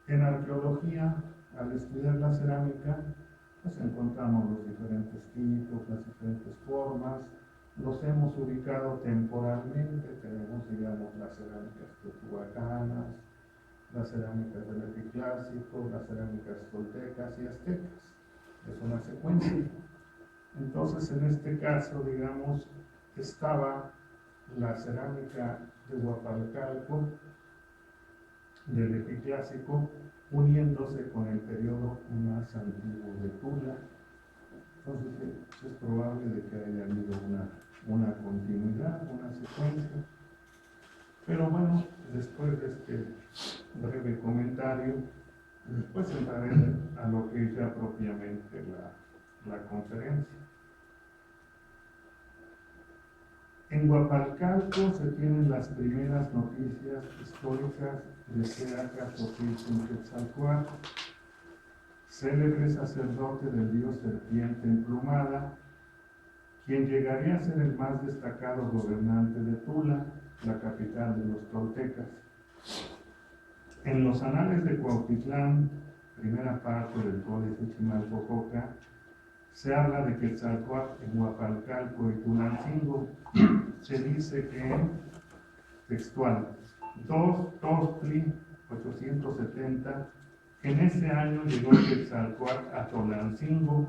En arqueología, al estudiar la cerámica, pues encontramos los diferentes tipos, las diferentes formas, los hemos ubicado temporalmente. Tenemos, digamos, las cerámicas teotihuacanas, las cerámicas del epiclásico, las cerámicas toltecas y aztecas. Es una secuencia. Entonces, en este caso, digamos, estaba la cerámica de Huapalcalco, del epiclásico, uniéndose con el periodo más antiguo de Tula. Entonces es probable de que haya habido una continuidad, una secuencia. Pero bueno, después de este breve comentario, después entraré a lo que es ya propiamente la conferencia. En Huapalcalco se tienen las primeras noticias históricas de Quetzalcóatl, célebre sacerdote del dios serpiente emplumada, quien llegaría a ser el más destacado gobernante de Tula, la capital de los toltecas. En los anales de Cuautitlán, primera parte del Códice Chimalpopoca, se habla de Quetzalcóatl en Huapalcalco y Tulancingo. Se dice que, textual, 2 Tostli 870, en ese año llegó Quetzalcóatl a Tulancingo,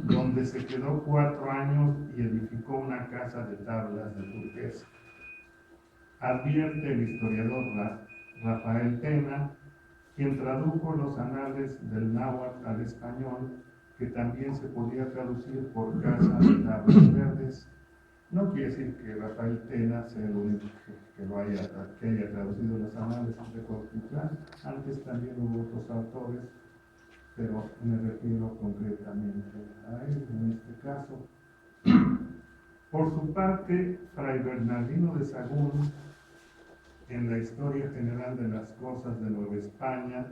donde se quedó 4 años y edificó una casa de tablas de turquesa. Advierte el historiador Rafael Tena, quien tradujo los anales del náhuatl al español, que también se podía traducir por casa de tablas verdes. No quiere decir que Rafael Tena sea el único que haya traducido los anales de Cuautitlán. Antes también hubo otros autores, pero me refiero concretamente a él en este caso. Por su parte, Fray Bernardino de Sahagún, en la Historia General de las Cosas de Nueva España,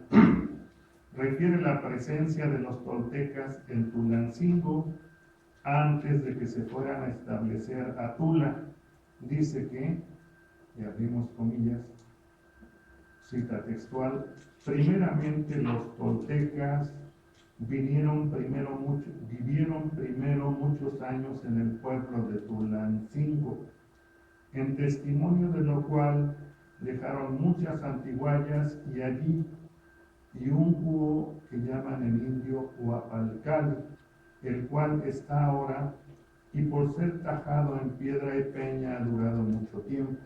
refiere la presencia de los toltecas en Tulancingo antes de que se fueran a establecer a Tula. Dice que, y abrimos comillas, cita textual, primeramente los toltecas vivieron primero muchos años en el pueblo de Tulancingo, en testimonio de lo cual dejaron muchas antiguallas y allí y un cubo que llaman en indio Huapalcal, el cual está ahora, y por ser tajado en piedra y peña ha durado mucho tiempo.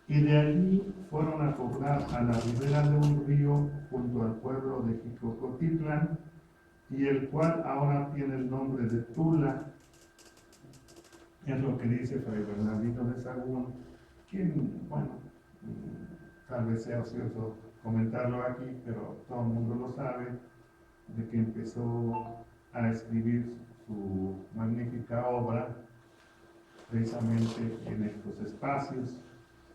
Y de allí fueron a poblar a la ribera de un río junto al pueblo de Jicocotitlán, y el cual ahora tiene el nombre de Tula. Es lo que dice Fray Bernardino de Sahagún, quien, bueno, tal vez sea ocioso comentarlo aquí, pero todo el mundo lo sabe, de que empezó a escribir su magnífica obra precisamente en estos espacios.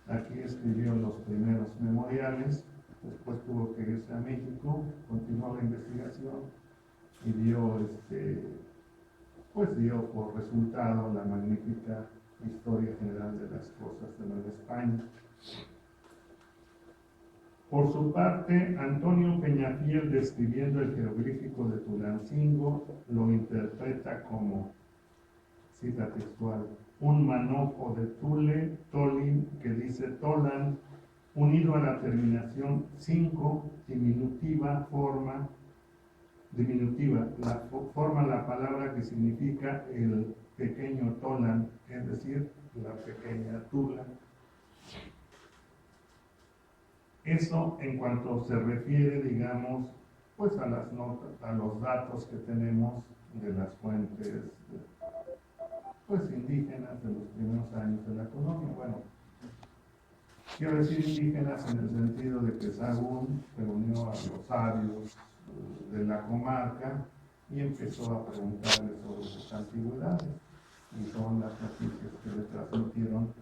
Aquí escribió los primeros memoriales, después tuvo que irse a México, continuó la investigación y dio por resultado la magnífica Historia General de las Cosas de Nueva España. Por su parte, Antonio Peñafiel, describiendo el jeroglífico de Tulancingo, lo interpreta como, cita textual, un manojo de Tule, Tolin, que dice Tolan, unido a la terminación 5, forma la palabra que significa el pequeño Tolan, es decir, la pequeña Tula. Eso en cuanto se refiere, digamos, pues a las notas, a los datos que tenemos de las fuentes, pues indígenas de los primeros años de la colonia. Bueno, quiero decir indígenas en el sentido de que Sahagún reunió a los sabios de la comarca y empezó a preguntarles sobre sus antigüedades, y son las noticias que le transmitieron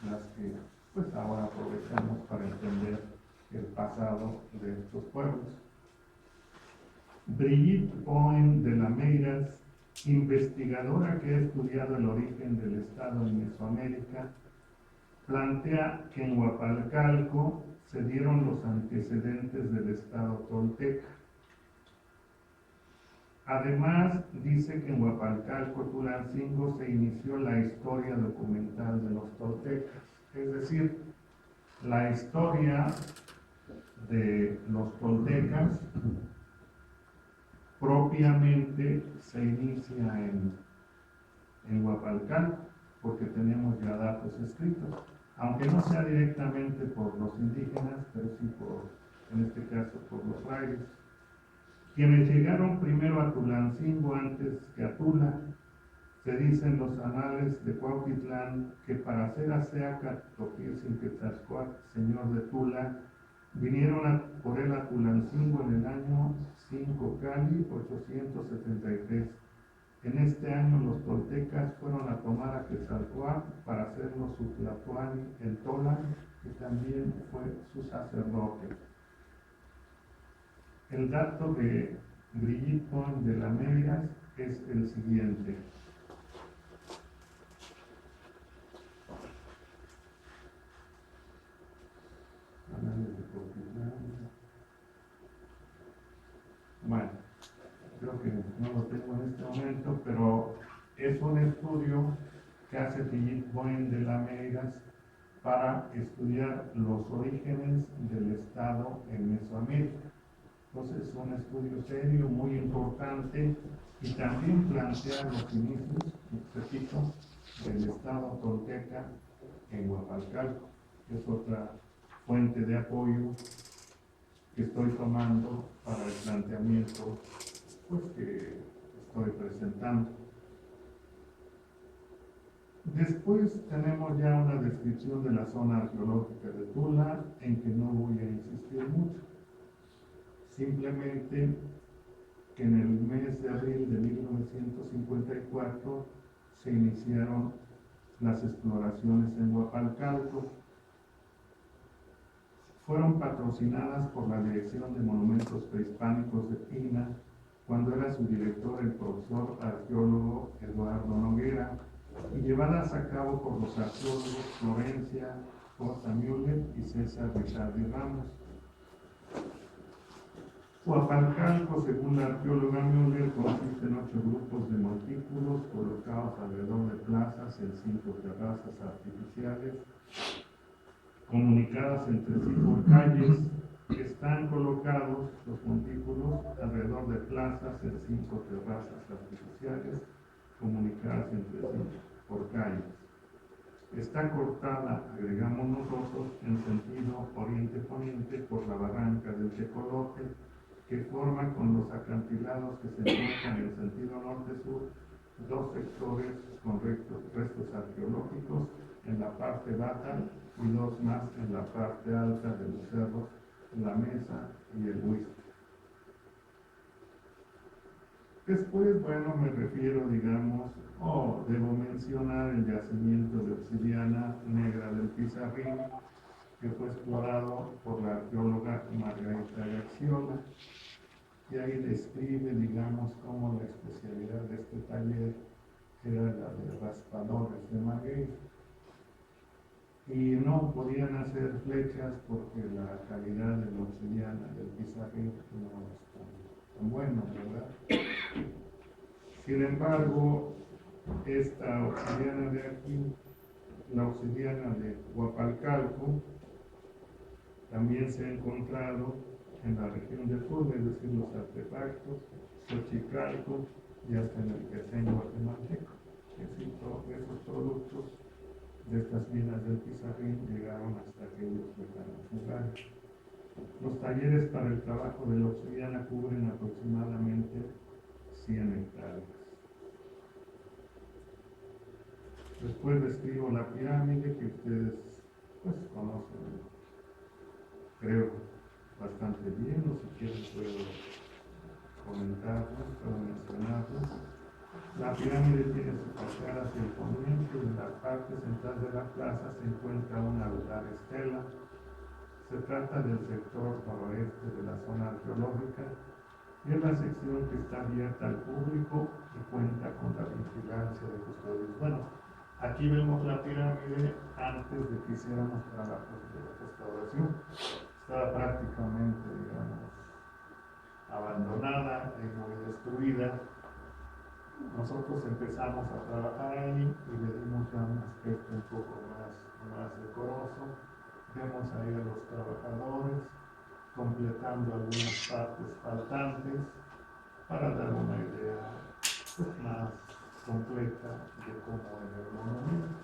las que pues ahora aprovechamos para entender el pasado de estos pueblos. Brigitte Owen de la Meiras, investigadora que ha estudiado el origen del Estado en Mesoamérica, plantea que en Huapalcalco se dieron los antecedentes del estado tolteca. Además, dice que en Huapalcalco, Tulancingo, se inició la historia documental de los toltecas, es decir, la historia de los toltecas propiamente se inicia en Huapalcalco, porque tenemos ya datos escritos, aunque no sea directamente por los indígenas, pero sí en este caso por los frailes, quienes llegaron primero a Tulancingo antes que a Tula. Se dice en los anales de Cuautitlán que para hacer a Seaca Toquilcinquetzalcóatl, señor de Tula, vinieron por él a Tulancingo en el año 5 Cali 873. En este año los toltecas fueron a tomar a Quetzalcóatl para hacerlo su tlatoani en Tola, que también fue su sacerdote. El dato de Brigitte Point de la Meiras es el siguiente. Bueno, creo que no lo tengo en este momento, pero es un estudio que hace Brigitte Point de la Meiras para estudiar los orígenes del Estado en Mesoamérica. Entonces es un estudio serio, muy importante, y también plantea los inicios, repito, del Estado tolteca en Huapalcalco. Es otra fuente de apoyo que estoy tomando para el planteamiento que estoy presentando. Después tenemos ya una descripción de la zona arqueológica de Tula, en que no voy a insistir mucho. Simplemente que en el mes de abril de 1954 se iniciaron las exploraciones en Huapalcalco. Fueron patrocinadas por la Dirección de Monumentos Prehispánicos de Pina, cuando era su director el profesor arqueólogo Eduardo Noguera, y llevadas a cabo por los arqueólogos Florencia Costa Müller y César Richardi Ramos. Huapalcalco, según la arqueóloga Müller, consiste en 8 grupos de montículos colocados alrededor de plazas en 5 terrazas artificiales, comunicadas entre sí por calles. Están colocados los montículos alrededor de plazas en 5 terrazas artificiales, comunicadas entre sí por calles. Está cortada, agregamos nosotros, en sentido oriente-poniente por la barranca del Tecolote, que forma con los acantilados que se encuentran en sentido norte-sur 2 sectores con restos arqueológicos en la parte baja y 2 más en la parte alta de los cerros, la Mesa y el Huizco. Después, bueno, me refiero, digamos, debo mencionar el yacimiento de obsidiana negra del Pizarrín, que fue explorado por la arqueóloga Margarita Gaxiola, y ahí describe, digamos, cómo la especialidad de este taller era la de raspadores de maguey. Y no podían hacer flechas porque la calidad de la obsidiana del Pizarrín no es tan buena, ¿verdad? Sin embargo, esta obsidiana de aquí, la obsidiana de Huapalcalco, también se ha encontrado en la región de Puebla, es decir, los artefactos, Xochicalco y hasta en el Quetzén guatemalteco. Es decir, todos esos productos de estas minas del Pizarrín llegaron hasta aquellos lejanos lugares. Los talleres para el trabajo de la obsidiana cubren aproximadamente 100 hectáreas. Después describo la pirámide que ustedes conocen, creo, bastante bien, o si quieren puedo comentarlo, puedo mencionarlo. La pirámide tiene su fachada hacia el poniente, y en la parte central de la plaza se encuentra una altar estela. Se trata del sector noroeste de la zona arqueológica y es la sección que está abierta al público y cuenta con la vigilancia de custodios. Bueno, Aquí vemos la pirámide antes de que hiciéramos trabajos de restauración. Estaba prácticamente, digamos, abandonada y muy destruida. Nosotros empezamos a trabajar ahí y le dimos ya un aspecto un poco más decoroso. Vemos ahí a los trabajadores completando algunas partes faltantes para dar una idea pues, más completa de cómo era el monumento.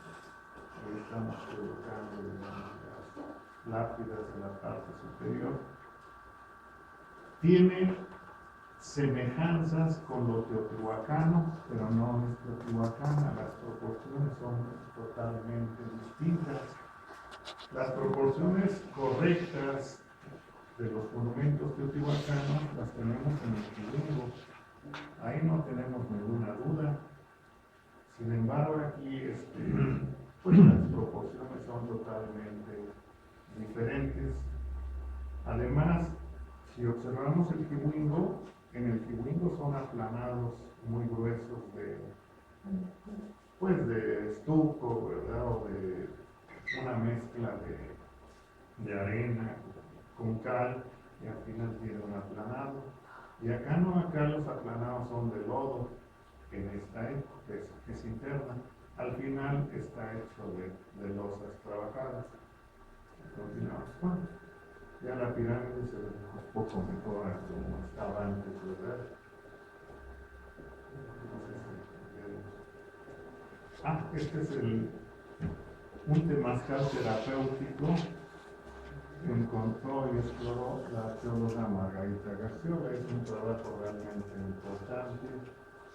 Ahí estamos colocando, digamos, las lápidas en la parte superior. Tiene semejanzas con lo teotihuacano, pero no es teotihuacana, las proporciones son totalmente distintas. Las proporciones correctas de los monumentos teotihuacanos las tenemos en el Quilingo. Ahí no tenemos ninguna duda. Sin embargo, aquí pues las proporciones son totalmente diferentes. Además, si observamos el Quilingo, en el Quilingo son aplanados muy gruesos de estuco, ¿verdad? O de una mezcla de arena con cal y al final tiene un aplanado. Y acá no, acá los aplanados son de lodo en esta época, que es interna. Al final está hecho de losas trabajadas. Continuamos. Bueno, ya la pirámide se ve un poco mejor a como estaba antes, ¿verdad? No sé si este es un temazcal terapéutico que encontró y exploró la arqueóloga Margarita Garciola. Es un trabajo realmente importante,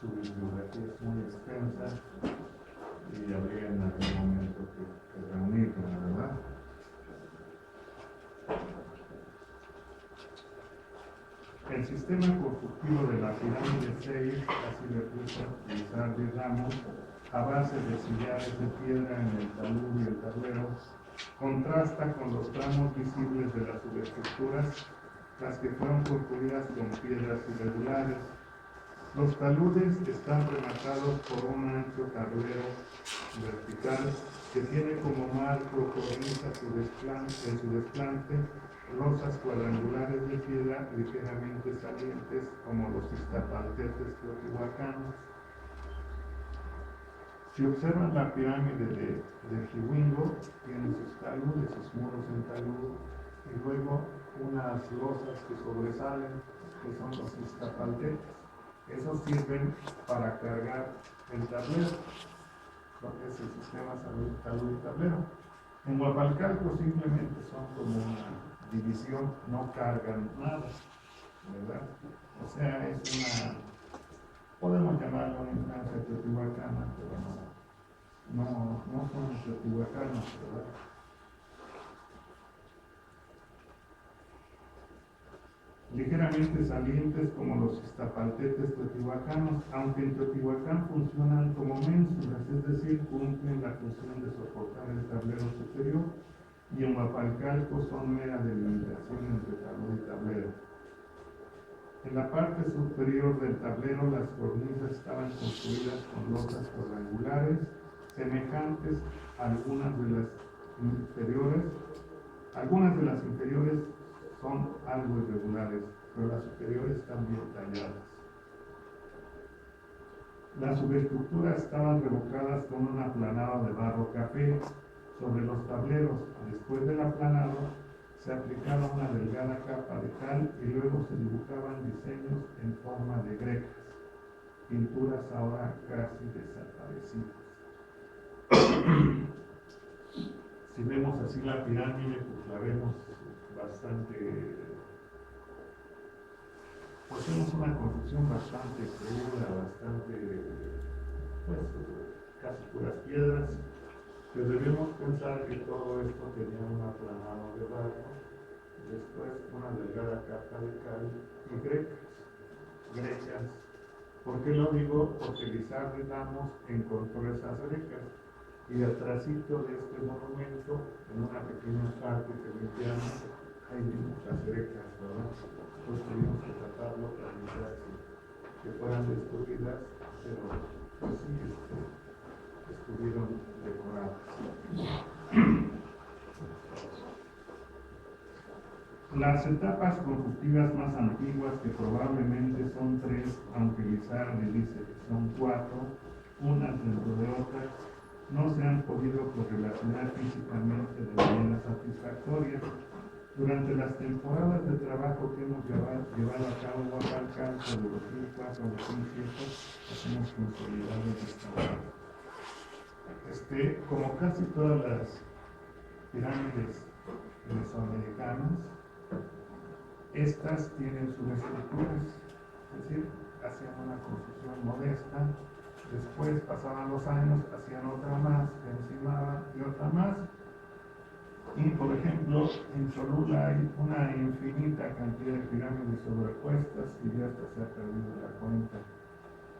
su bibliografía es muy extensa y habría en algún momento que reunirla, ¿verdad? El sistema constructivo de la pirámide 6, así le puso Lizardi Ramos, a base de sillares de piedra en el talud y el tablero, contrasta con los tramos visibles de las subestructuras, las que fueron construidas con piedras irregulares. Los taludes están rematados por un ancho tablero vertical que tiene como marco cornisa en su desplante losas cuadrangulares de piedra ligeramente salientes como los iztapaltetes teotihuacanos. Si observan la pirámide de Quilingo, tiene sus taludes, sus muros en talud, y luego unas losas que sobresalen, que son los iztapaltetes. Esos sirven para cargar el tablero, lo que es el sistema talud y tablero. En Huapalcalco simplemente son como una división, no cargan nada, ¿verdad? O sea, es podemos llamarlo una instancia teotihuacana, pero no son teotihuacanos, ¿verdad? Ligeramente salientes como los iztapaltetes teotihuacanos, aunque en Teotihuacán funcionan como ménsulas, es decir, cumplen la función de soportar el tablero superior, y en Huapalcalco son mera delimitación entre talud y tablero. En la parte superior del tablero las cornisas estaban construidas con losas cuadrangulares, semejantes a algunas de las inferiores. Algunas de las inferiores son algo irregulares, pero las superiores están bien talladas. Las subestructuras estaban revocadas con un aplanado de barro café sobre los tableros. Después del aplanado se aplicaba una delgada capa de cal y luego se dibujaban diseños en forma de grecas, pinturas ahora casi desaparecidas. Si vemos así la pirámide, pues la vemos bastante, pues vemos una construcción bastante cruda, bastante, pues casi puras piedras, pero debemos pensar que todo esto tenía un aplanado de barro, después una delgada capa de cal y grecas. ¿Por qué lo digo? Porque Lizardi Ramos encontró esas grecas. Y atrásito de este monumento, en una pequeña parte que limpiamos, hay muchas grecas, ¿verdad? Pues tuvimos que tratarlo para evitar que fueran destruidas, pero pues sí, estuvieron decoradas. Las etapas constructivas más antiguas, que probablemente son 3, aunque Lizardi dice que son 4, unas dentro de otras, no se han podido correlacionar físicamente de manera satisfactoria. Durante las temporadas de trabajo que hemos llevado a cabo en Huapalcalco de 2004 a 2007, hemos consolidado esta obra. Como casi todas las pirámides mesoamericanas, estas tienen subestructuras, es decir, hacían una construcción modesta, después pasaban los años, hacían otra más, que encimaban y otra más. Y por ejemplo, en Cholula hay una infinita cantidad de pirámides sobrepuestas y ya hasta se ha perdido la cuenta.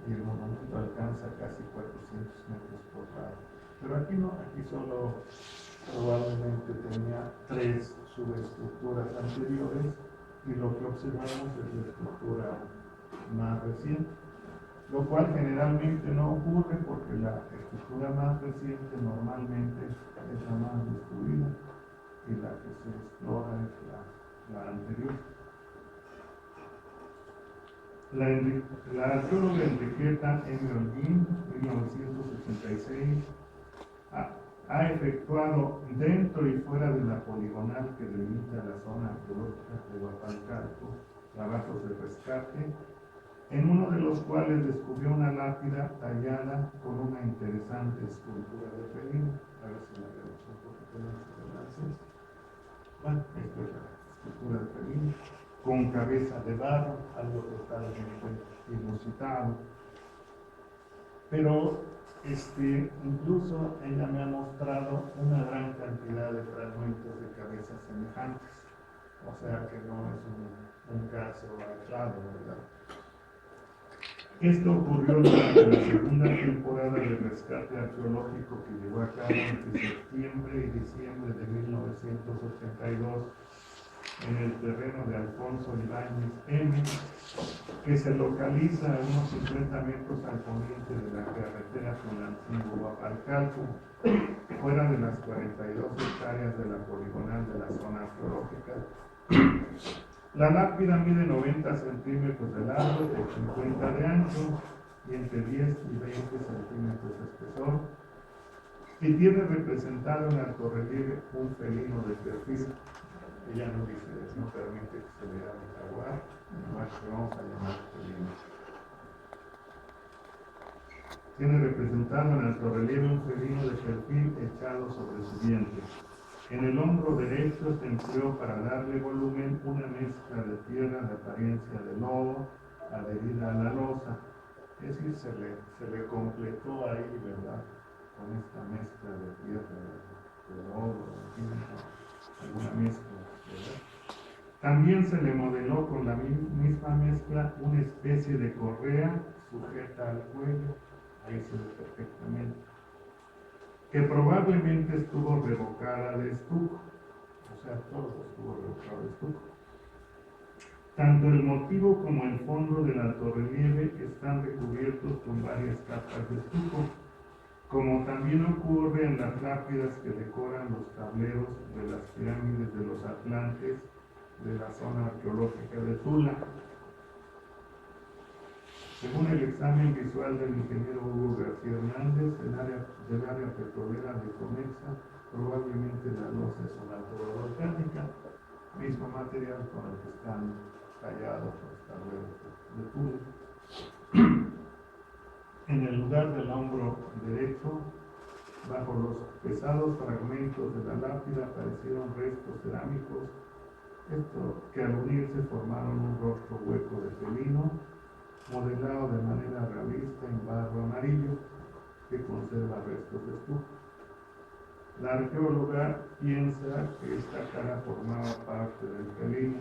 Y el monumento alcanza casi 400 metros por lado. Pero aquí no, aquí solo probablemente tenía 3 subestructuras anteriores y lo que observamos es la estructura más reciente. Lo cual generalmente no ocurre porque la estructura más reciente normalmente es la más destruida y la que se explora es la anterior. La arqueóloga Enriqueta M. Holguín, 1986, ha efectuado dentro y fuera de la poligonal que delimita la zona arqueológica de Huapalcalco trabajos de rescate, en uno de los cuales descubrió una lápida tallada con una interesante escultura de felino. A ver si la vemos un poquito más. Bueno, esta es la escultura de felino, con cabeza de barro, algo totalmente inusitado. Pero incluso ella me ha mostrado una gran cantidad de fragmentos de cabezas semejantes. O sea que no es un caso aislado, ¿verdad? Esto ocurrió durante la segunda temporada de rescate arqueológico que llevó a cabo entre septiembre y diciembre de 1982 en el terreno de Alfonso Ibáñez M, que se localiza a unos 50 metros al poniente de la carretera Tulancingo-Huapalcalco, fuera de las 42 hectáreas de la poligonal de la zona arqueológica. La lápida mide 90 centímetros de largo por 50 de ancho y entre 10 y 20 centímetros de espesor, y tiene representado en altorrelieve un felino de perfil. Ella no dice, no permite que se vea el jaguar, más que vamos a llamar felino. Tiene representado en altorrelieve un felino de perfil echado sobre su vientre. En el hombro derecho se empleó para darle volumen una mezcla de tierra de apariencia de lodo adherida a la losa. Es decir, se le completó ahí, ¿verdad? Con esta mezcla de tierra, de lodo, alguna mezcla, ¿verdad? También se le modeló con la misma mezcla una especie de correa sujeta al cuello, ahí se ve perfectamente, que probablemente estuvo revocada de estuco, o sea, todo estuvo revocado de estuco. Tanto el motivo como el fondo del altorrelieve están recubiertos con varias capas de estuco, como también ocurre en las lápidas que decoran los tableros de las pirámides de los Atlantes de la zona arqueológica de Tula. Según el examen visual del ingeniero Hugo García Hernández del área petrolera de Comexa, probablemente la losa es una torre volcánica, mismo material con el que están tallados los tableros de Tula. En el lugar del hombro derecho, bajo los pesados fragmentos de la lápida, aparecieron restos cerámicos, que al unirse formaron un rostro hueco de felino, modelado de manera realista en barro amarillo, que conserva restos de estuco. La arqueóloga piensa que esta cara formaba parte del felino.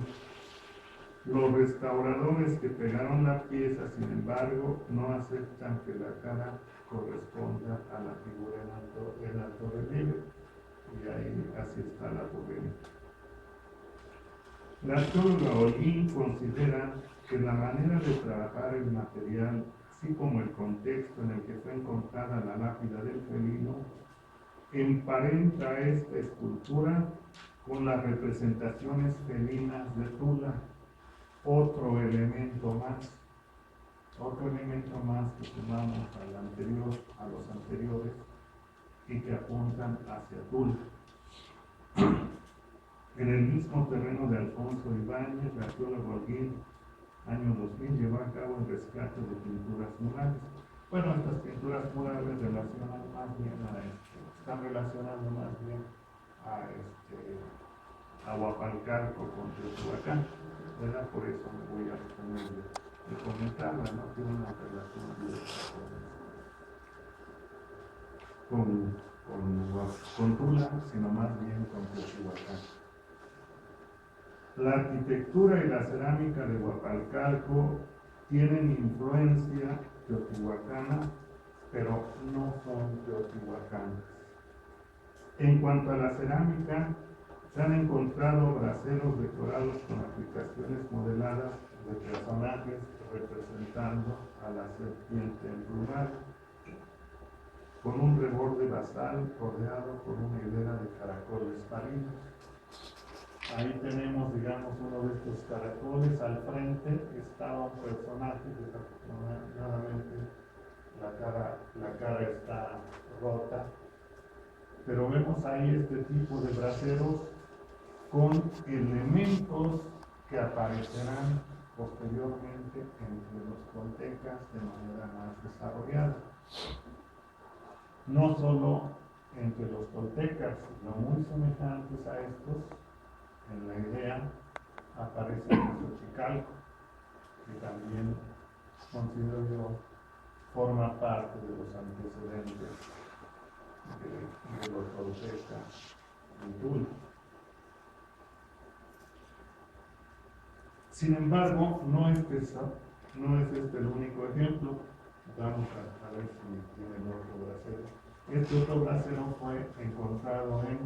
Los restauradores que pegaron la pieza, sin embargo, no aceptan que la cara corresponda a la figura en altorrelieve, y ahí así está la polémica. La arqueóloga Holguín considera que la manera de trabajar el material así como el contexto en el que fue encontrada la lápida del felino, emparenta esta escultura con las representaciones felinas de Tula, otro elemento más que sumamos a los anteriores y que apuntan hacia Tula. En el mismo terreno de Alfonso Ibáñez, el arqueólogo Holguín, año 2000, llevó a cabo el rescate de pinturas murales. Bueno, estas pinturas murales están relacionando más bien a Huapalcalco con Teotihuacán, ¿verdad? Por eso me voy a abstener de comentarla, no tiene una relación directa con Tula, sino más bien con Teotihuacán. La arquitectura y la cerámica de Huapalcalco tienen influencia teotihuacana, pero no son teotihuacanas. En cuanto a la cerámica, se han encontrado braseros decorados con aplicaciones modeladas de personajes representando a la serpiente emplumada, con un reborde basal rodeado por una hilera de caracoles marinos. Ahí tenemos, digamos, uno de estos caracoles. Al frente estaba un personaje, desafortunadamente la cara está rota, pero vemos ahí este tipo de braseros con elementos que aparecerán posteriormente entre los toltecas de manera más desarrollada. No solo entre los toltecas, sino muy semejantes a estos, en la idea aparece en Xochicalco, que también considero yo forma parte de los antecedentes de los toltecas en Tula. Sin embargo, no es este el único ejemplo. Vamos a ver si tienen otro brasero. Este otro brasero fue encontrado en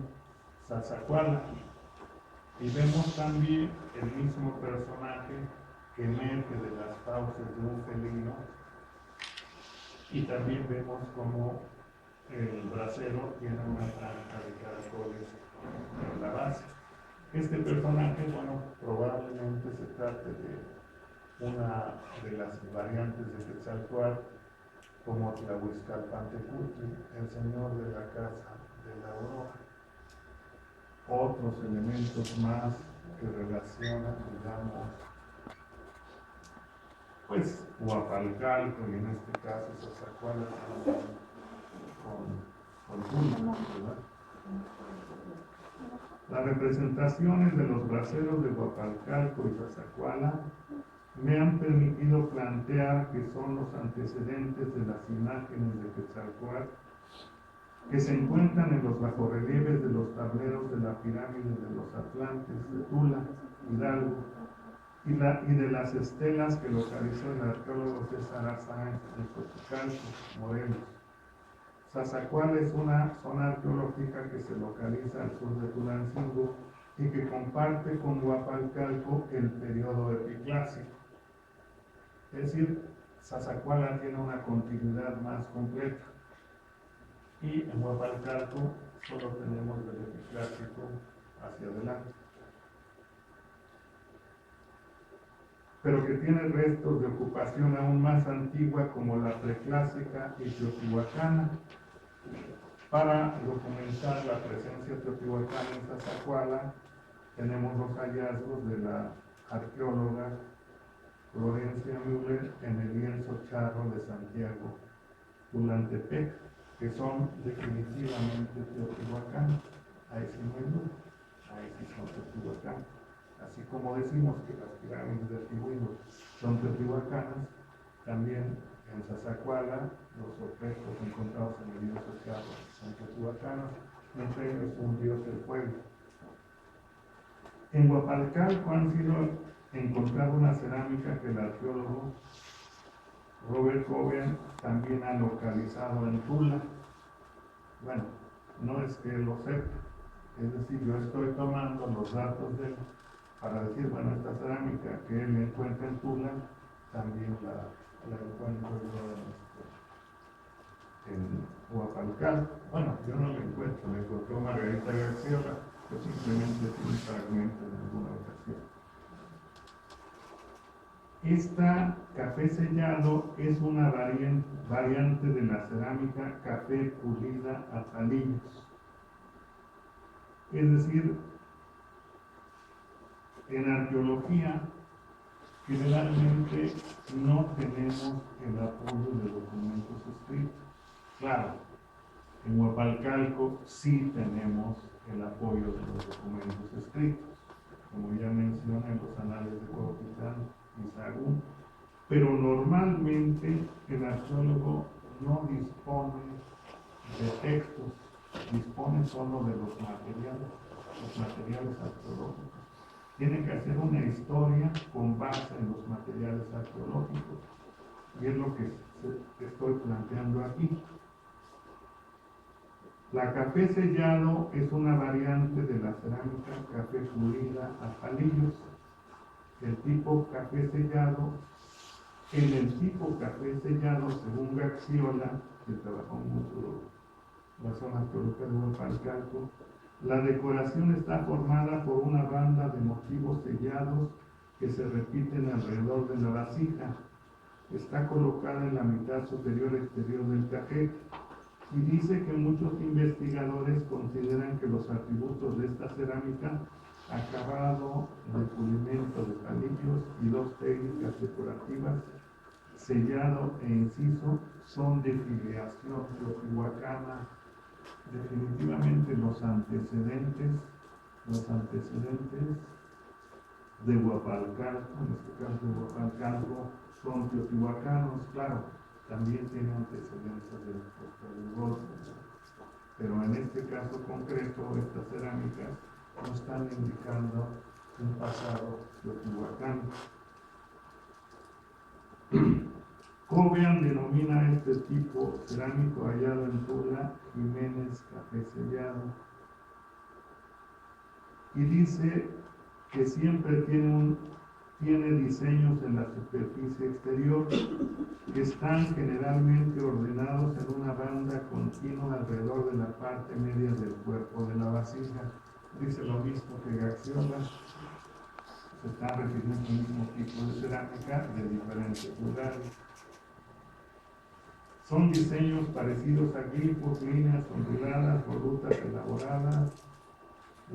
Zazacuala. Y vemos también el mismo personaje que emerge de las fauces de un felino. Y también vemos como el brasero tiene una franja de caracoles en la base. Este personaje, bueno, probablemente se trate de una de las variantes de Quetzalcóatl, como Tlahuizcalpantecutli, el señor de la casa de la aurora. Otros elementos más que relacionan, digamos, pues Huapalcalco y en este caso Zazacuala con Tula, ¿verdad? Las representaciones de los braseros de Huapalcalco y Zazacuala me han permitido plantear que son los antecedentes de las imágenes de Quetzalcóatl que se encuentran en los bajorrelieves de los tableros de la pirámide de los Atlantes de Tula, Hidalgo, y de las estelas que localizó el arqueólogo César Arzáez en Xochicalco, Morelos. Zazacuala es una zona arqueológica que se localiza al sur de Tulancingo y que comparte con Huapalcalco el periodo epiclásico. Es decir, Zazacuala tiene una continuidad más completa. Y en Huapalcalco solo tenemos del epiclásico hacia adelante. Pero que tiene restos de ocupación aún más antigua como la preclásica y teotihuacana. Para documentar la presencia teotihuacana en Zazacuala, tenemos los hallazgos de la arqueóloga Florencia Müller en el lienzo charro de Santiago Tulantepec, que son definitivamente teotihuacanos. Ahí sí no hay duda, ahí sí son teotihuacanos. Así como decimos que las pirámides de Tihuino son teotihuacanas, también en Zazacuala los objetos encontrados en el lienzo charro son teotihuacanos, entre ellos un dios del pueblo. En Huapalcalco han sido encontrado una cerámica que el arqueólogo Robert Coben también ha localizado en Tula. Bueno, no es que él lo sepa, es decir, yo estoy tomando los datos de él para decir, bueno, esta cerámica que él encuentra en Tula también la encuentro yo en Huapalcal. Bueno, yo no la encuentro, la encontró Margarita Garciola, pues simplemente tiene un fragmento en alguna ocasión. Esta café sellado es una variante de la cerámica café pulida a palillos. Es decir, en arqueología generalmente no tenemos el apoyo de documentos escritos. Claro, en Huapalcalco sí tenemos el apoyo de los documentos escritos, como ya mencioné en los anales de Cuautitlán y Sahagún, pero normalmente el arqueólogo no dispone de textos, dispone solo de los materiales arqueológicos. Tiene que hacer una historia con base en los materiales arqueológicos, y es lo que estoy planteando aquí. La café sellado es una variante de la cerámica café pulida a palillos. El tipo café sellado, en el tipo café sellado, según Gaxiola, que trabajó mucho en la zona arqueológica de Huapalcalco, la decoración está formada por una banda de motivos sellados que se repiten alrededor de la vasija. Está colocada en la mitad superior exterior del café. Y dice que muchos investigadores consideran que los atributos de esta cerámica, acabado de pulimento de palillos y dos técnicas decorativas, sellado e inciso, son de filiación teotihuacana. Definitivamente los antecedentes de Huapalcalco, en este caso de Huapalcalco, son teotihuacanos. Claro, también tiene antecedentes del Costa del Golfo, pero en este caso concreto, estas cerámicas no están indicando un pasado teotihuacano. Cobian denomina a este tipo cerámico hallado en Tula, Jiménez café sellado, y dice que siempre tiene diseños en la superficie exterior que están generalmente ordenados en una banda continua alrededor de la parte media del cuerpo de la vasija. Dice lo mismo que Gaxiola, se está refiriendo al mismo tipo de cerámica de diferentes lugares. Son diseños parecidos a glifos, líneas onduladas, volutas elaboradas,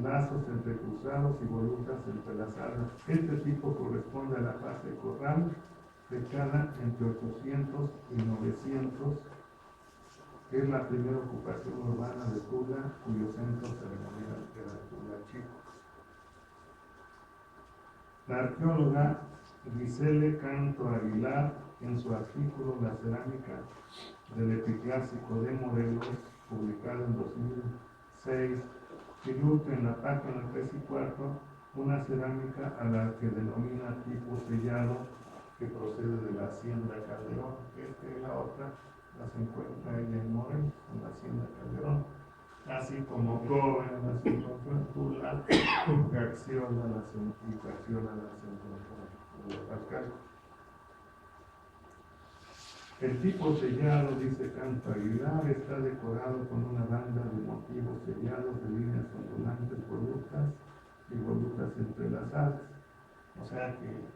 lazos entrecruzados y volutas entrelazadas. Este tipo corresponde a la fase corral, fechada entre 800 y 900, que es la primera ocupación urbana de Tula, cuyo centro ceremonial era Tula Chico. La arqueóloga Gisele Canto Aguilar, en su artículo La cerámica del epiclásico de Morelos, publicado en 2006, ilustra en la página 3 y 4 una cerámica a la que denomina tipo sellado, que procede de la hacienda Calderón. Esta y la otra las encuentra ella en Morelos, en la hacienda Calderón, así como Coben las encontró en Tula, Gaxiola las encontró en Huapalcalco. El tipo sellado, dice Canto Aguilar, está decorado con una banda de motivos sellados de líneas ondulantes, volutas y volutas entrelazadas. O sea que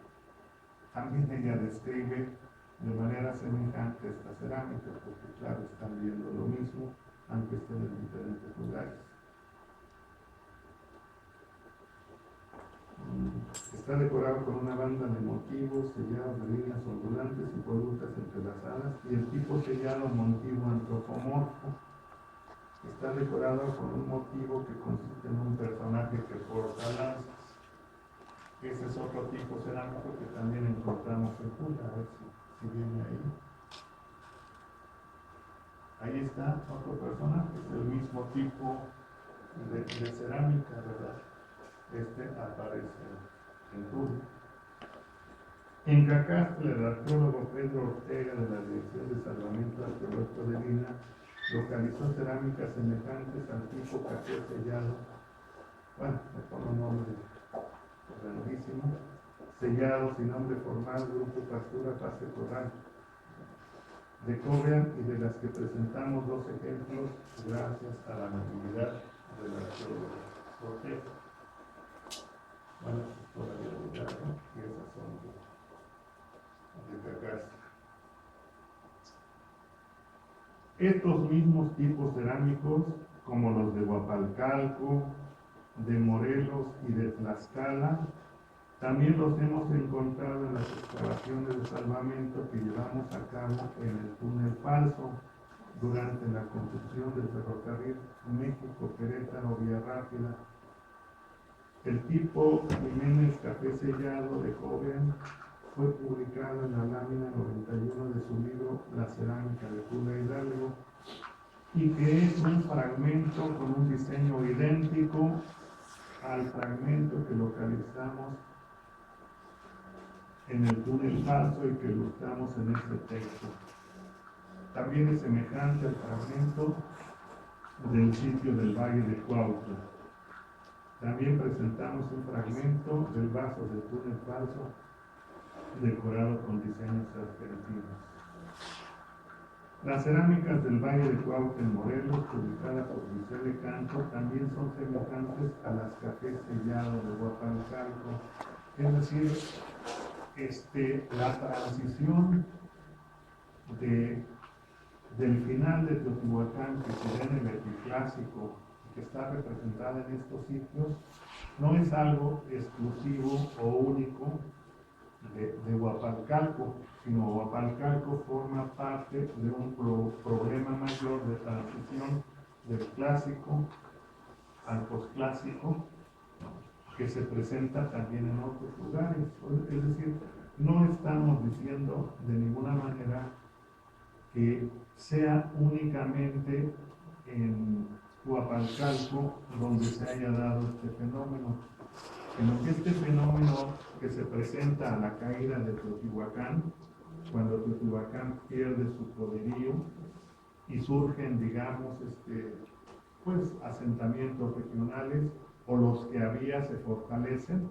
también ella describe de manera semejante esta cerámica, porque claro, están viendo lo mismo, aunque estén en diferentes lugares. Está decorado con una banda de motivos sellados de líneas ondulantes y volutas entrelazadas, y el tipo sellado motivo antropomorfo. Está decorado con un motivo que consiste en un personaje que porta lanzas. Ese es otro tipo cerámico que también encontramos en Tula, a ver si viene ahí. Ahí está otro personaje, es el mismo tipo de cerámica, ¿verdad? Este aparece en Tula. En Cacastle, el arqueólogo Pedro Ortega, de la Dirección de Salvamento Arqueológico de Lina, localizó cerámicas semejantes al tipo café sellado. Bueno, me pongo un nombre grandísimo. Sellado sin nombre formal, grupo pastura, fase corral. de Cobian y de las que presentamos dos ejemplos gracias a la natividad de la arqueología. Bueno, todavía olvidaron que esas son de Cacasca. Estos mismos tipos cerámicos, como los de Huapalcalco, de Morelos y de Tlaxcala, también los hemos encontrado en las excavaciones de salvamento que llevamos a cabo en el túnel falso durante la construcción del ferrocarril México-Querétaro Vía Rápida. El tipo Jiménez Café Sellado de Cobian fue publicado en la lámina 91 de su libro La cerámica de Tula Hidalgo, y que es un fragmento con un diseño idéntico al fragmento que localizamos en el túnel falso y que ilustramos en este texto. También es semejante al fragmento del sitio del Valle de Cuautla. También presentamos un fragmento del vaso del túnel falso decorado con diseños argentinos. Las cerámicas del Valle de Cuautla en Morelos, publicadas por Giselle Canto, también son semejantes a las cafés sellados de Huapalcalco. Es decir, la transición del final de Teotihuacán, que se ve en el epiclásico, que está representada en estos sitios, no es algo exclusivo o único de Huapalcalco, sino Huapalcalco forma parte de un problema mayor de transición del clásico al posclásico, que se presenta también en otros lugares. Es decir, no estamos diciendo de ninguna manera que sea únicamente en Huapalcalco donde se haya dado este fenómeno, sino que este fenómeno que se presenta a la caída de Teotihuacán, cuando Teotihuacán pierde su poderío y surgen, digamos, pues asentamientos regionales, o los que había se fortalecen,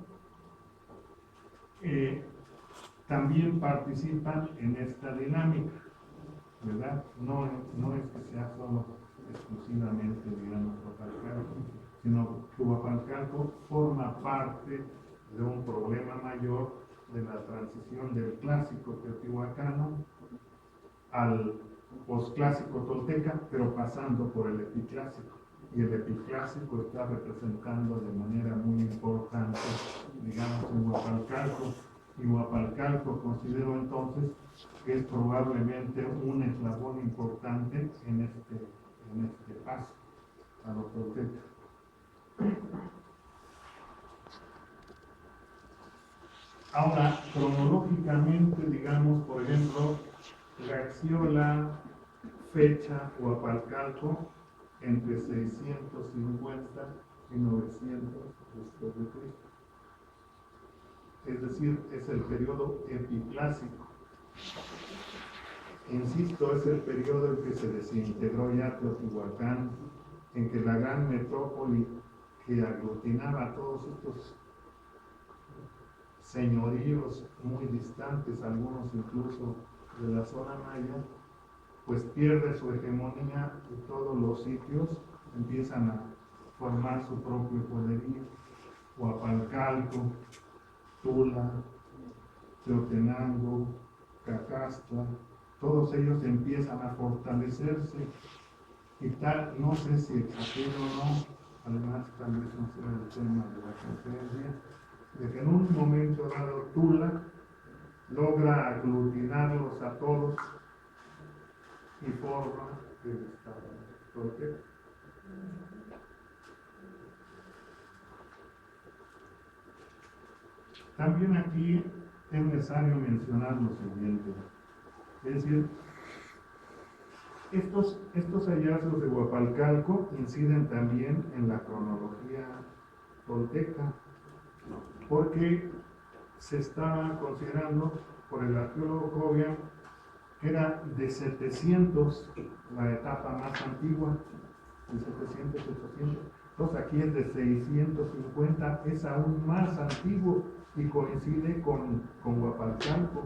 también participan en esta dinámica, ¿verdad? No es que sea solo exclusivamente, digamos, Huapalcalco, sino que Huapalcalco forma parte de un problema mayor de la transición del clásico teotihuacano al posclásico tolteca, pero pasando por el epiclásico. Y el epiclásico está representando de manera muy importante, digamos, en Huapalcalco. Y Huapalcalco considero entonces que es probablemente un eslabón importante en este paso a los toltecas. Ahora, cronológicamente, digamos, por ejemplo, Gaxiola fecha Huapalcalco entre 650 y 900 después de Cristo. Es decir, es el periodo epiclásico. Insisto, es el periodo en que se desintegró ya Teotihuacán, en que la gran metrópoli que aglutinaba a todos estos señoríos muy distantes, algunos incluso de la zona maya, pues pierde su hegemonía y todos los sitios empiezan a formar su propio poderío. Huapalcalco, Tula, Teotenango, Cacastla, todos ellos empiezan a fortalecerse y tal, no sé si exagero o no, además tal vez no sea el tema de la conferencia, de que en un momento dado Tula logra aglutinarlos a todos y forma el Estado tolteca. También aquí es necesario mencionar lo siguiente, es decir, estos hallazgos de Huapalcalco inciden también en la cronología tolteca, porque se estaba considerando por el arqueólogo Cobian que era de 700 la etapa más antigua, de 700, 800. Entonces aquí es de 650, es aún más antiguo y coincide con Huapalcalco.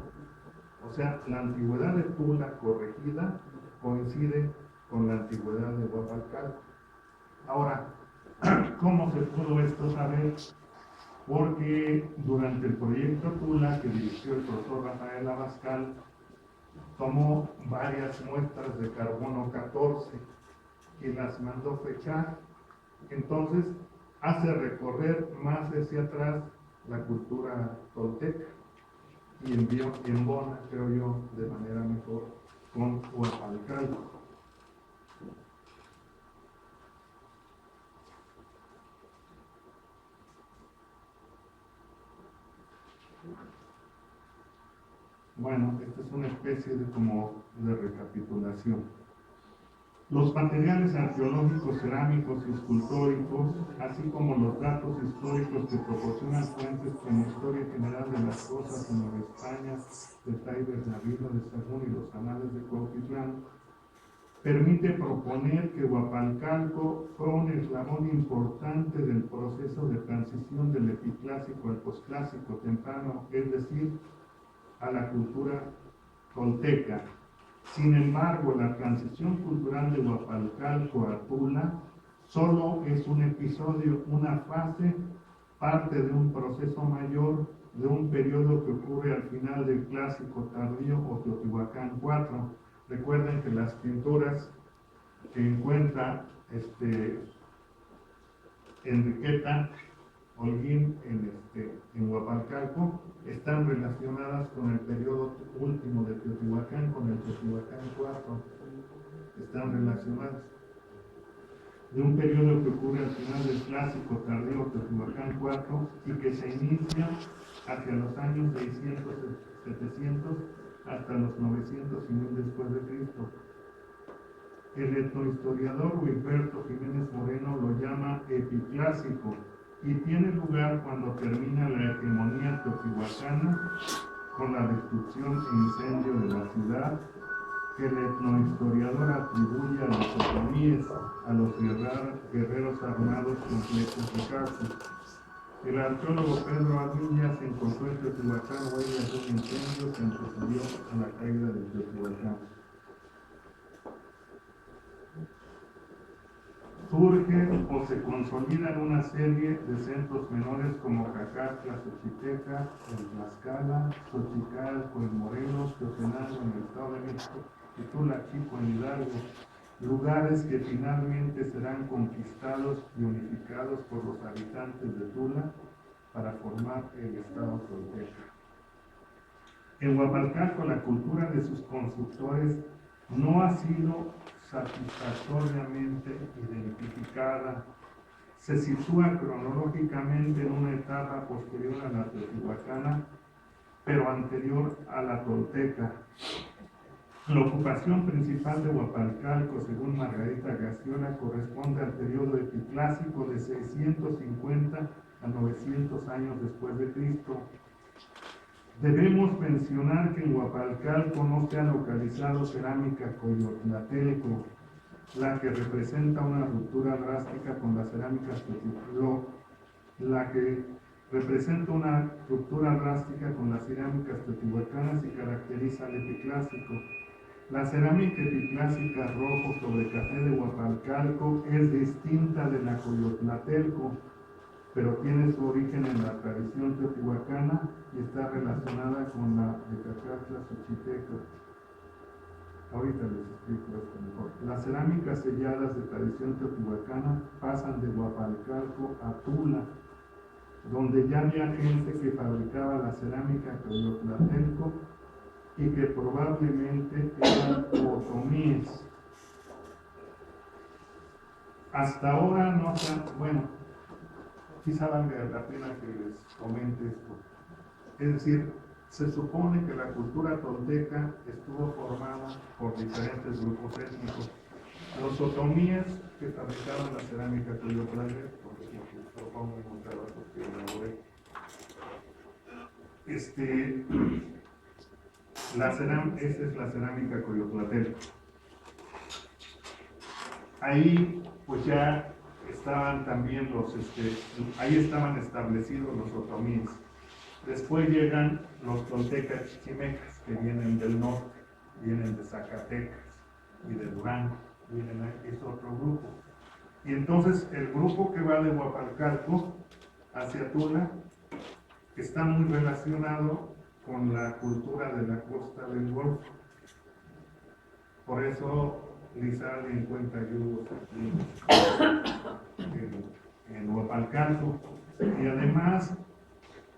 O sea, la antigüedad de Tula corregida coincide con la antigüedad de Huapalcalco. Ahora, ¿cómo se pudo esto saber? Porque durante el proyecto Tula que dirigió el profesor Rafael Abascal, tomó varias muestras de carbono 14 y las mandó fechar. Entonces hace recorrer más hacia atrás la cultura tolteca y embona, creo yo, de manera mejor con Huapalcalco. Bueno, esta es una especie de recapitulación. Los materiales arqueológicos, cerámicos y escultóricos, así como los datos históricos que proporcionan fuentes como Historia General de las Cosas en Nueva España, de Taiber Navino de Sahagún y los Anales de Cuautitlán, permite proponer que Huapalcalco fue un eslabón importante del proceso de transición del epiclásico al posclásico temprano, es decir, a la cultura tolteca. Sin embargo, la transición cultural de Huapalcalco a Tula solo es un episodio, una fase, parte de un proceso mayor, de un periodo que ocurre al final del Clásico Tardío o Teotihuacán IV. Recuerden que las pinturas que encuentra Enriqueta Holguín en Huapalcalco están relacionadas con el periodo último de Teotihuacán, con el Teotihuacán IV, están relacionadas. De un periodo que ocurre al final del Clásico Tardío Teotihuacán IV y que se inicia hacia los años 600, 700 hasta los 900 y 1000 después de Cristo. El etnohistoriador Wilberto Jiménez Moreno lo llama epiclásico y tiene lugar cuando termina la hegemonía teotihuacana con la destrucción e incendio de la ciudad, que el etnohistoriador atribuye a los otomíes, a los guerreros armados completos de Caco. El arqueólogo Pedro Aviñas encontró en Teotihuacán huellas de un incendio que antecedió a la caída de Teotihuacán. Surge o se consolidan una serie de centros menores como Cacatla, Xochiteca, el Tlaxcala, Xochicalco, el Morelos, Teotenango en el Estado de México y Tula Chico en Hidalgo, lugares que finalmente serán conquistados y unificados por los habitantes de Tula para formar el Estado tolteca. En Huapalcalco la cultura de sus constructores no ha sido satisfactoriamente identificada. Se sitúa cronológicamente en una etapa posterior a la teotihuacana, pero anterior a la tolteca. La ocupación principal de Huapalcalco, según Margarita Gasiola, corresponde al periodo epiclásico de 650 a 900 años después de Cristo. Debemos mencionar que en Huapalcalco no se ha localizado cerámica coyotlatelco, la que representa una ruptura drástica con las cerámicas teotihuacanas y caracteriza al epiclásico. La cerámica epiclásica rojo sobre café de Huapalcalco es distinta de la coyotlatelco, pero tiene su origen en la tradición teotihuacana y está relacionada con la de Cacatla Xochiteca. Ahorita les explico esto mejor. Las cerámicas selladas de tradición teotihuacana pasan de Huapalcalco a Tula, donde ya había gente que fabricaba la cerámica coyotlatelco y que probablemente eran otomíes. Hasta ahora no se han, quizá valga la pena que les comente esto. Es decir, se supone que la cultura tolteca estuvo formada por diferentes grupos étnicos. Los otomíes que fabricaban la cerámica coyotlatelco, por ejemplo, propongo encontrar otros que elaboré. Esa es la cerámica coyotlatelco. Ahí pues ya estaban también ahí estaban establecidos los otomíes. Después llegan los toltecas chichimecas, que vienen del norte, vienen de Zacatecas y de Durango, es otro grupo. Y entonces el grupo que va de Huapalcalco hacia Tula está muy relacionado con la cultura de la costa del Golfo. Por eso Lizardi encuentra yugos aquí en Huapalcalco. Y además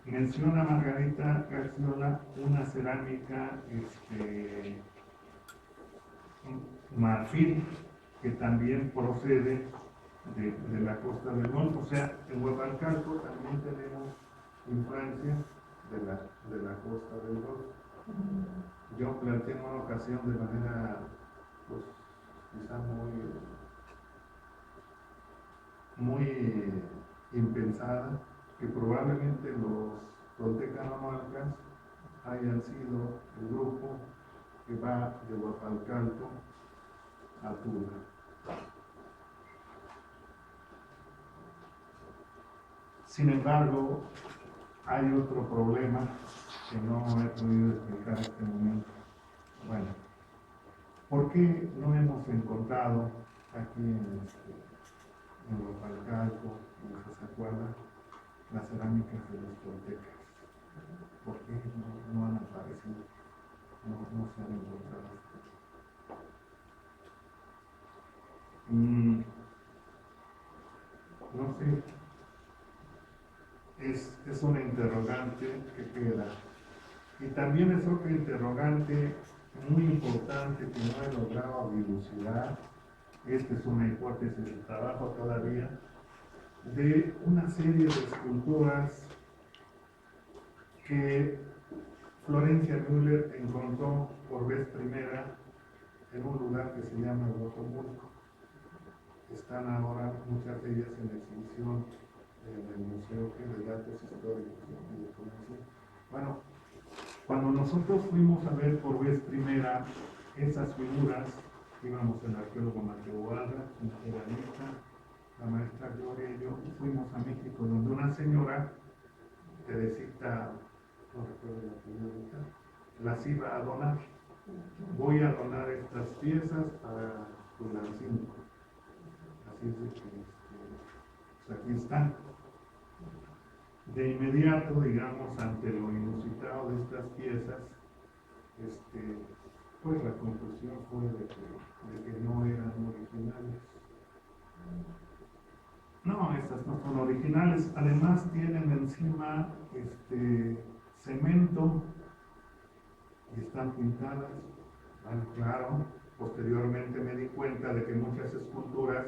menciona Margarita Garciola una cerámica marfil que también procede de la costa del Golfo. O sea, en Huapalcalco también tenemos influencia de la costa del Golfo. Yo planteé en una ocasión de manera, pues, quizá muy impensada, que probablemente los toltecanomolcas hayan sido el grupo que va de Huapalcalco a Tula. Sin embargo, hay otro problema que no he podido explicar en este momento. Bueno, ¿por qué no hemos encontrado aquí en Huapalcalco, en Zazacuala, las cerámicas de los toltecas? ¿Por qué no han aparecido? No se han encontrado. No sé, es una interrogante que queda. Y también es otra interrogante muy importante que no he logrado dilucidar. Esta es una hipótesis de trabajo todavía, de una serie de esculturas que Florencia Müller encontró por vez primera en un lugar que se llama Huacomulco. Están ahora muchas de ellas en exhibición en el Museo de Datos Históricos de Comercio. Bueno, cuando nosotros fuimos a ver por vez primera esas figuras, íbamos el arqueólogo Mateo Valga, un ceramista, la maestra Gloria y yo, fuimos a México, donde una señora, Teresita, no recuerdo la señorita, las iba a donar. Voy a donar estas piezas para Tulancingo. Así es de que pues aquí están. De inmediato, digamos, ante lo inusitado de estas piezas, pues la conclusión fue de que no eran originales. No, estas no son originales. Además tienen encima cemento y están pintadas. Bueno, claro, posteriormente me di cuenta de que muchas esculturas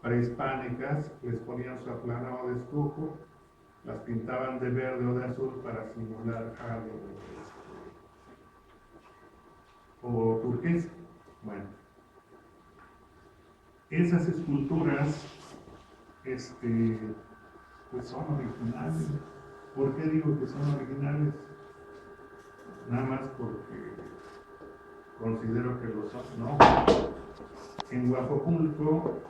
prehispánicas les ponían su aplanado de estuco, las pintaban de verde o de azul para simular jade o turquesa. Bueno, esas esculturas pues son originales. ¿Por qué digo que son originales? Nada más porque considero que lo son, ¿no? En Huacomulco,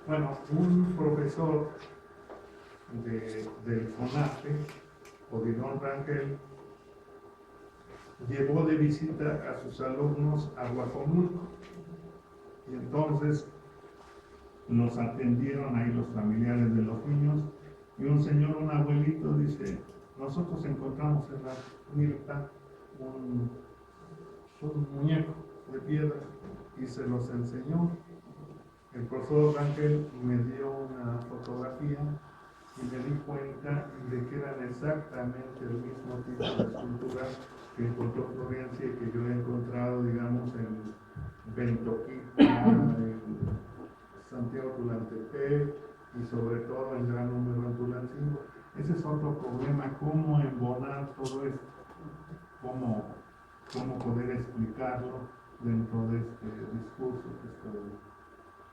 bueno, un profesor del FONAPE, Odilon Rangel, llevó de visita a sus alumnos a Huacomulco y entonces nos atendieron ahí los familiares de los niños y un señor, un abuelito, dice: nosotros encontramos en la Mirta un muñeco de piedra y se los enseñó. El profesor Rangel me dio una fotografía y me di cuenta de que eran exactamente el mismo tipo de esculturas que encontró Florencia y que yo he encontrado, digamos, en Bentoquita, en Santiago Tulantepec y sobre todo en gran número en Tulancingo. Ese es otro problema, cómo embonar todo esto, cómo poder explicarlo dentro de este discurso que estoy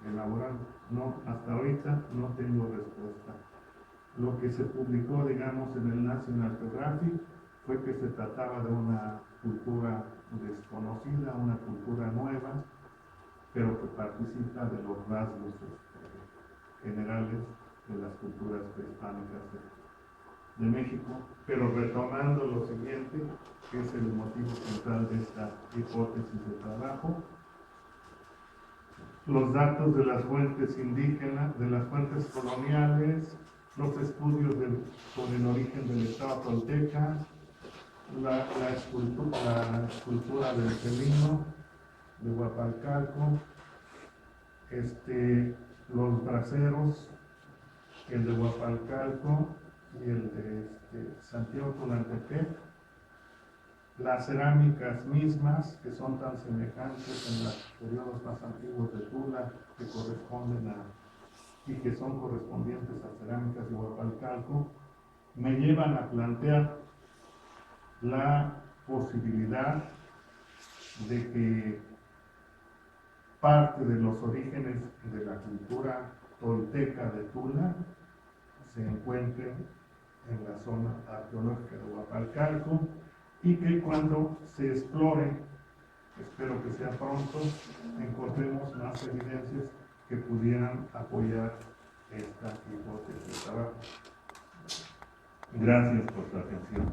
elaborando. No, hasta ahorita no tengo respuesta. Lo que se publicó, digamos, en el National Geographic fue que se trataba de una cultura desconocida, una cultura nueva, pero que participa de los rasgos generales de las culturas prehispánicas de México, pero retomando lo siguiente, que es el motivo central de esta hipótesis de trabajo, los datos de las fuentes indígenas, de las fuentes coloniales, los estudios sobre el origen del Estado tolteca, la escultura del felino de Huapalcalco, los braceros, el de Huapalcalco y el de Santiago Tunantepec, las cerámicas mismas, que son tan semejantes en los periodos más antiguos de Tula, que corresponden y que son correspondientes a cerámicas de Huapalcalco, me llevan a plantear la posibilidad de que parte de los orígenes de la cultura tolteca de Tula se encuentren en la zona arqueológica de Huapalcalco y que cuando se explore, espero que sea pronto, encontremos más evidencias que pudieran apoyar esta hipótesis de trabajo. Gracias por su atención.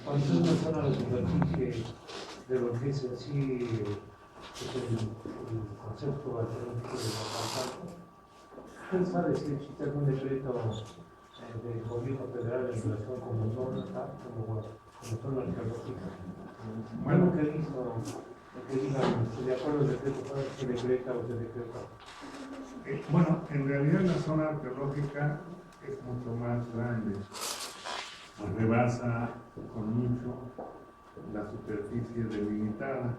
Cuando usted menciona la superficie de lo que es en sí el concepto arqueológico de Huapalcalco, ¿usted sabe si existe algún decreto del gobierno federal en relación con zona arqueológica? Bueno, lo que digan, si de acuerdo al decreto, se decreta o se decreta. Bueno, en realidad la zona arqueológica es mucho más grande, rebasa con mucho la superficie delimitada.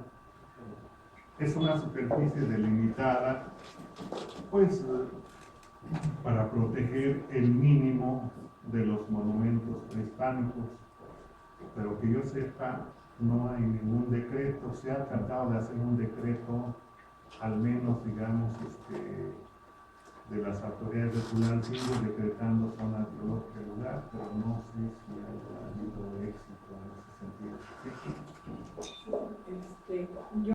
Es una superficie delimitada, pues, para proteger el mínimo de los monumentos prehispánicos, pero que yo sepa, no hay ningún decreto. Se ha tratado de hacer un decreto, al menos, digamos, de las autoridades de Tulancingo decretando zona arqueológica del lugar, pero no sé si haya habido